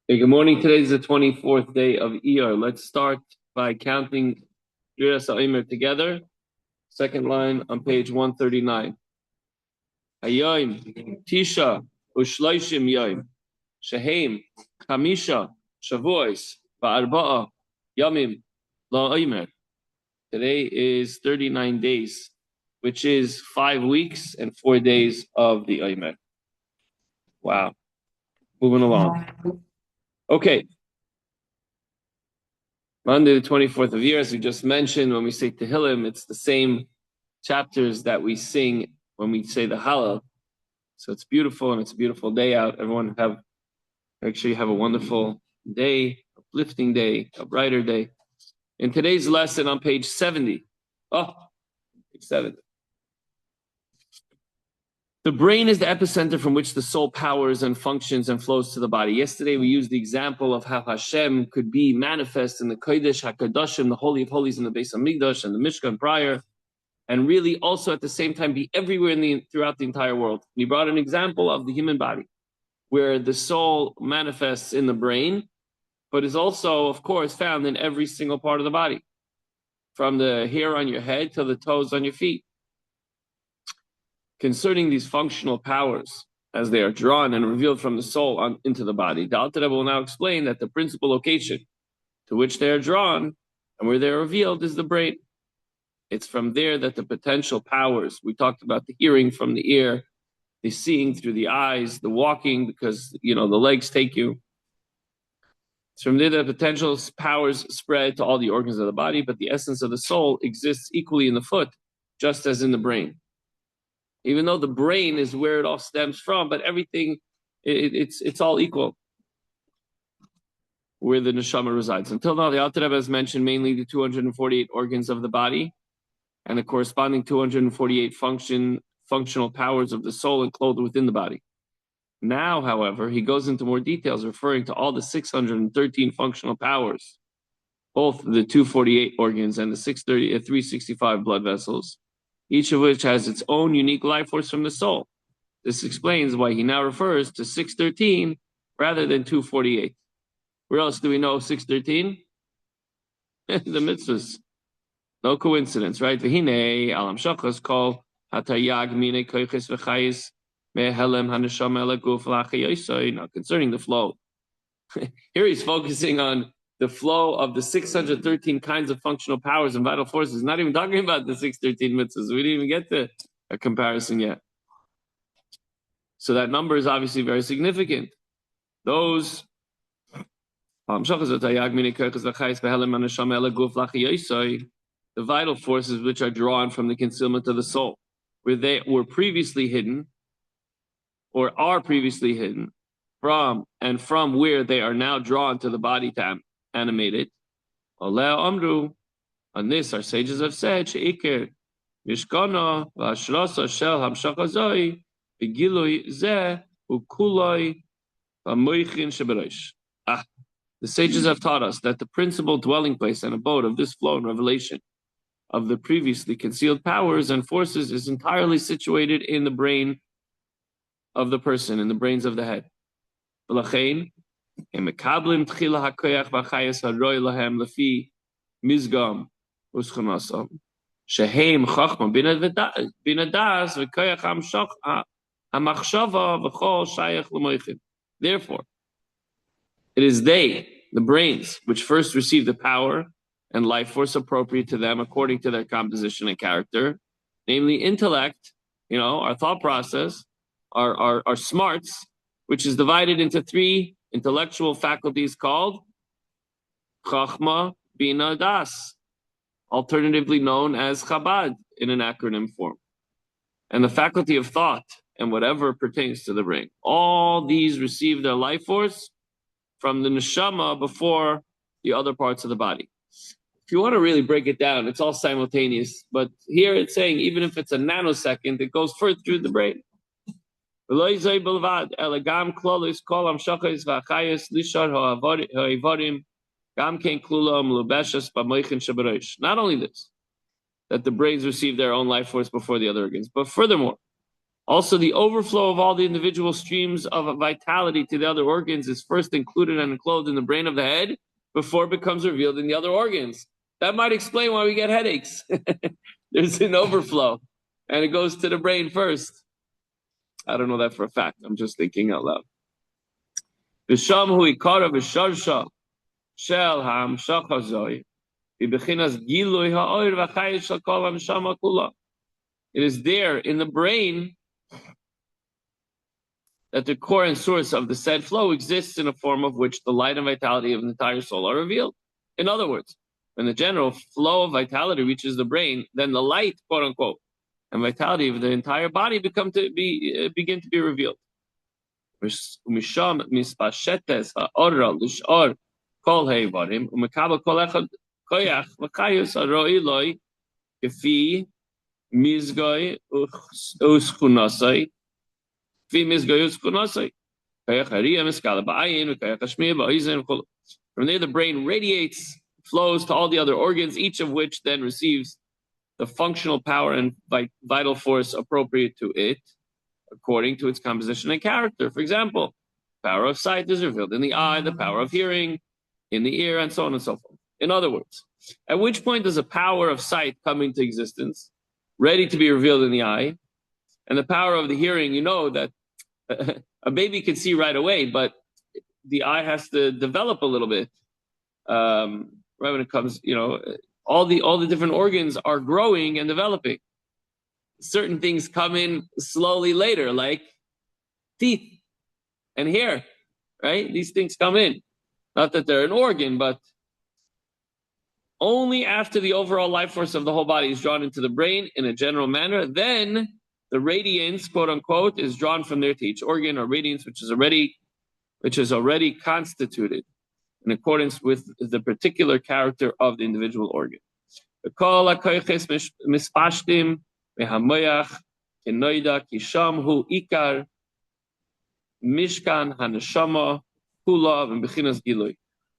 Hey, good morning. Today is the 24th day of Iyar. Let's start by counting Yiras Ha'omer together. Second line on page 139. Hayoim, Tisha, Ushloishim Yoim, Shehem, Chamisha, Shavuos, Va'arba'a, Yomim, La'omer. Today is 39 days, which is 5 weeks and 4 days of the Omer. Wow. Moving along. Okay. Monday, the 24th of Iyar, as we just mentioned, when we say Tehillim, it's the same chapters that we sing when we say the Hallel. So it's beautiful, and it's a beautiful day out. Everyone have a wonderful day, uplifting day, a brighter day. In today's lesson on page 70, page 70. The brain is the epicenter from which the soul powers and functions and flows to the body. Yesterday, we used the example of how Hashem could be manifest in the Kodesh HaKadoshim, the Holy of Holies in the Beis Hamikdash and the Mishkan prior, and really also at the same time be everywhere throughout the entire world. And he brought an example of the human body, where the soul manifests in the brain, but is also, of course, found in every single part of the body, from the hair on your head to the toes on your feet. Concerning these functional powers, as they are drawn and revealed from the soul into the body, the Alter Rebbe will now explain that the principal location to which they are drawn and where they are revealed is the brain. It's from there that the potential powers, we talked about the hearing from the ear, the seeing through the eyes, the walking because, the legs take you. It's from there that potential powers spread to all the organs of the body, but the essence of the soul exists equally in the foot, just as in the brain. Even though the brain is where it all stems from, but everything, it's all equal where the neshama resides. Until now, the Alter Rebbe has mentioned mainly the 248 organs of the body and the corresponding 248 functional powers of the soul enclosed within the body. Now, however, he goes into more details, referring to all the 613 functional powers, both the 248 organs and the 365 blood vessels, each of which has its own unique life force from the soul. This explains why he now refers to 613 rather than 248. Where else do we know 613? The mitzvahs. No coincidence, right? V'hinei alam shachas kol hatayag mine koiches v'chayis mehelem haneshama elaguf l'achayosoi. Now, concerning the flow, here he's focusing on the flow of the 613 kinds of functional powers and vital forces. Not even talking about the 613 mitzvahs. We didn't even get to a comparison yet. So that number is obviously very significant. Those the vital forces which are drawn from the concealment of the soul, where they were previously hidden, or are previously hidden, from where they are now drawn to the body to animate it. On this, our sages have said, Sheikir, Mishkana, Vashrasa Shel Hamshachazoi, Begilui Ze, Ukuloi, Vamoichin Sheberosh. The sages have taught us that the principal dwelling place and abode of this flow and revelation of the previously concealed powers and forces is entirely situated in the brain of the person, in the brains of the head. V'lachein, emekablim tchila hakoyach v'chayes haroi lahem lefi mizgam uschonasam shehem chachma binadas v'koyach hamachshava v'chol shayach l'moichin. Therefore, it is they, the brains, which first receive the power and life force appropriate to them according to their composition and character, namely intellect, our thought process, our smarts, which is divided into 3 intellectual faculties called Chachma, Bina, Das, alternatively known as Chabad in an acronym form, and the faculty of thought and whatever pertains to the brain. All these receive their life force from the neshama before the other parts of the body. If you want to really break it down, it's all simultaneous, but here it's saying even if it's a nanosecond, it goes further through the brain. Not only this, that the brains receive their own life force before the other organs, but furthermore, Also, the overflow of all the individual streams of vitality to the other organs is first included and enclosed in the brain of the head before it becomes revealed in the other organs. That might explain why we get headaches. There's an overflow, and it goes to the brain first. I don't know that for a fact. I'm just thinking out loud. V'sham hu ikara v'sharsha shel ha'amshach hazoi v'bechinas gilui ha'oir v'chayis shel kol ha'neshama kula. It is there in the brain that the core and source of the said flow exists in a form of which the light and vitality of the entire soul are revealed. In other words, when the general flow of vitality reaches the brain, then the light, quote unquote, and vitality of the entire body begin to be revealed. Misham mispashetes ha'orra l'sh'or kol he'varim u'mekabel kol echad koyach v'chayus ha'ro'i loi kefi mizgoy u'schunasai from there, the brain radiates, flows to all the other organs, each of which then receives the functional power and vital force appropriate to it, according to its composition and character. For example, power of sight is revealed in the eye, the power of hearing in the ear, and so on and so forth. In other words, at which point does a power of sight come into existence, ready to be revealed in the eye, and the power of the hearing, you know that a baby can see right away, but the eye has to develop a little bit. Right when it comes, all the different organs are growing and developing. Certain things come in slowly later, like teeth and hair, right? These things come in. Not that they're an organ, but only after the overall life force of the whole body is drawn into the brain in a general manner, then the radiance, quote unquote, is drawn from there to each organ or radiance which is already constituted in accordance with the particular character of the individual organ.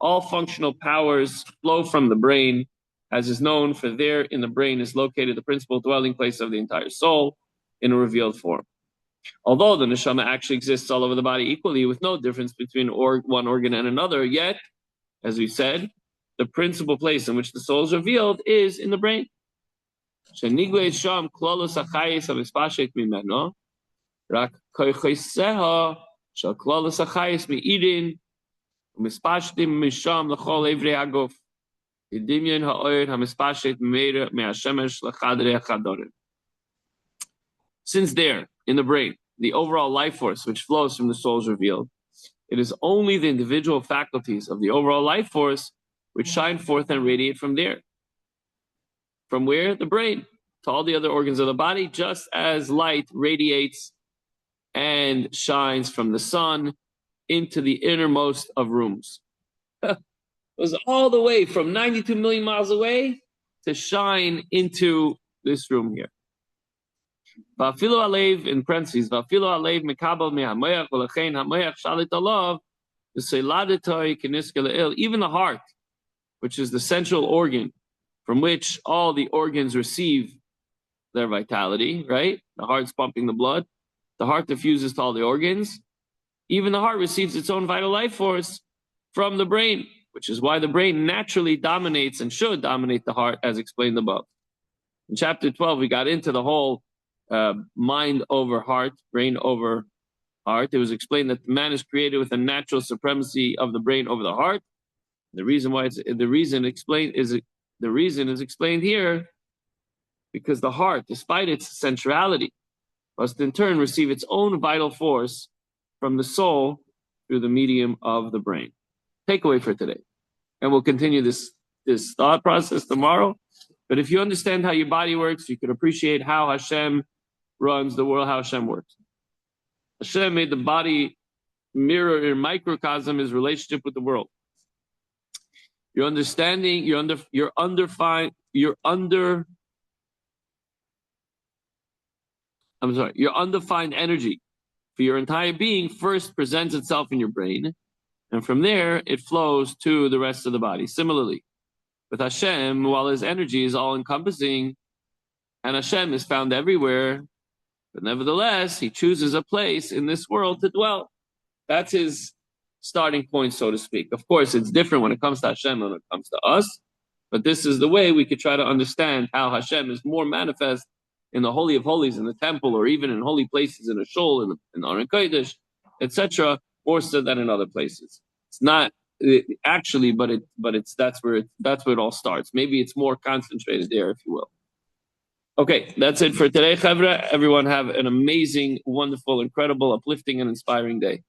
All functional powers flow from the brain, as is known, for there in the brain is located the principal dwelling place of the entire soul, in a revealed form. Although the neshama actually exists all over the body equally with no difference between one organ and another, yet, as we said, the principal place in which the soul is revealed is in the brain. Since there, in the brain, the overall life force which flows from the soul is revealed, it is only the individual faculties of the overall life force which shine forth and radiate from there. From where? The brain, to all the other organs of the body, just as light radiates and shines from the sun into the innermost of rooms. It was all the way from 92 million miles away to shine into this room here. Va'afilu alev, in parentheses, va'afilu alev mekabel me'hamoyach v'lechein hamoyach shalit alav v'seiladetoi keniske le'il. Even the heart, which is the central organ from which all the organs receive their vitality, right? The heart's pumping the blood. The heart diffuses to all the organs. Even the heart receives its own vital life force from the brain, which is why the brain naturally dominates and should dominate the heart, as explained above. In chapter 12, we got into the whole mind over heart, brain over heart. It was explained that man is created with a natural supremacy of the brain over the heart. The reason is explained here because the heart, despite its centrality, must in turn receive its own vital force from the soul through the medium of the brain. Takeaway for today. And we'll continue this thought process tomorrow. But if you understand how your body works, you can appreciate how Hashem runs the world, how Hashem works. Hashem made the body mirror in microcosm his relationship with the world. Your understanding, your undefined energy for your entire being first presents itself in your brain, and from there it flows to the rest of the body. Similarly, with Hashem, while his energy is all-encompassing, and Hashem is found everywhere, But nevertheless, he chooses a place in this world to dwell. That's his starting point, so to speak. Of course, it's different when it comes to Hashem and when it comes to us. But this is the way we could try to understand how Hashem is more manifest in the Holy of Holies, in the temple, or even in holy places in a shul, in Aron Kodesh, etc., more so than in other places. It's not actually, but that's where it all starts. Maybe it's more concentrated there, if you will. Okay, that's it for today, Chavra. Everyone have an amazing, wonderful, incredible, uplifting, and inspiring day.